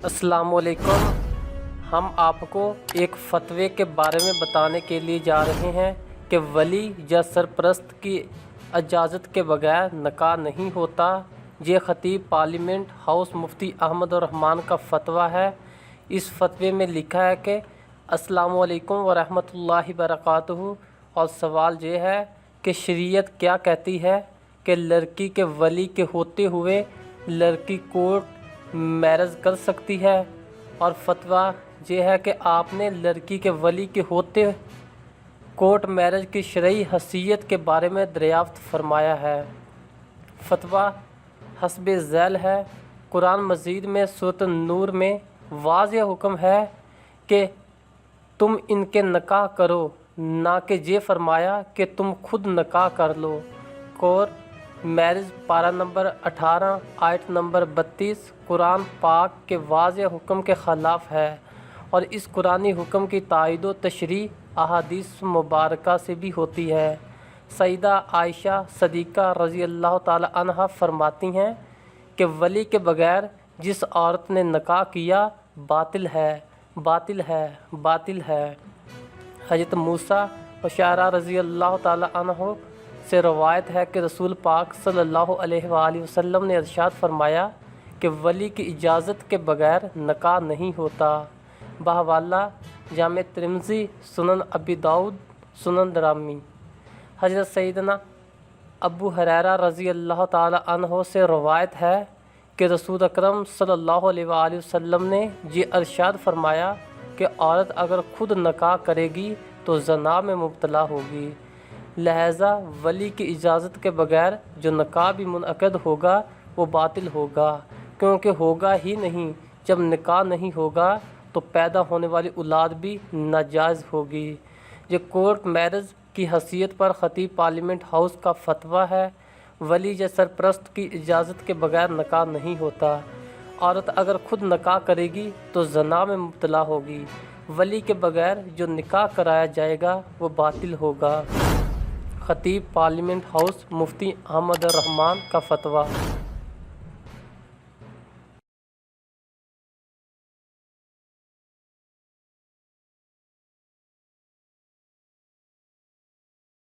अस्सलाम वालेकुम। हम आपको एक फ़तवे के बारे में बताने के लिए जा रहे हैं कि वली या सरपरस्त की इजाज़त के बगैर निकाह नहीं होता। ये ख़तीब पार्लियामेंट हाउस मुफ्ती अहमद रहमान का फ़तवा है। इस फ़तवे में लिखा है कि अस्सलाम वालेकुम व रहमतुल्लाहि बरकातुहू, और सवाल ये है कि शरीयत क्या कहती है कि लड़की के वली के होते हुए लड़की कोर्ट मैरिज कर सकती है। और फतवा ये है कि आपने लड़की के वली के होते कोर्ट मैरिज की शरई हैसियत के बारे में दरियाफ्त फरमाया है। फतवा हस्ब झैल है। कुरान मजीद में सूरत नूर में वाज़ेह हुक्म है कि तुम इनके निकाह करो, ना कि ये फरमाया कि तुम खुद निकाह कर लो। कोर्ट मैरिज पारा नंबर 18 आयत नंबर 32 कुरान पाक के वाज़ेह हुक्म के ख़िलाफ़ है, और इस कुरानी हुक्म की तायीद व तशरीह अहादीस मुबारका से भी होती है। सईदा आयशा सदीक़ा रज़ी अल्लाह ताला अन्हा फरमाती हैं कि वली के बगैर जिस औरत ने निकाह किया बातिल है, बातिल है, बातिल है। हज़रत मूसा व शारा रज़ी अल्लाह ताला अन्हु से रवायत है कि रसूल पाक सल्लल्लाहु अलैहि वसल्लम ने इरशाद फरमाया कि वली की इजाज़त के बगैर निकाह नहीं होता। बहवाला जामे तिरमिज़ी, सुनन अबी दाऊद, सुनन दरामी। हज़रत सैयदना अबू हुरैरा रज़ी अल्लाह ताला अन्हो से रवायत है कि रसूल अकरम सल्लल्लाहु अलैहि वसल्लम ने ये इरशाद फरमाया कि औरत अगर खुद निकाह करेगी तो ज़ना में मुब्तला होगी। लिहाजा वली की इजाज़त के बगैर जो निकाह भी मुनअक़द होगा वो बातिल होगा, क्योंकि होगा ही नहीं। जब निकाह नहीं होगा तो पैदा होने वाली औलाद भी नाजायज़ होगी। ये कोर्ट मैरिज की हैसियत पर ख़तीब पार्लियामेंट हाउस का फ़तवा है। वली या सरपरस्त की इजाज़त के बगैर निकाह नहीं होता। औरत अगर खुद निकाह करेगी तो ज़ना में मुब्तला होगी। वली के बगैर जो निकाह कराया जाएगा वो बातिल होगा। ख़तीब पार्लियामेंट हाउस मुफ्ती अहमद रहमान का फ़तवा।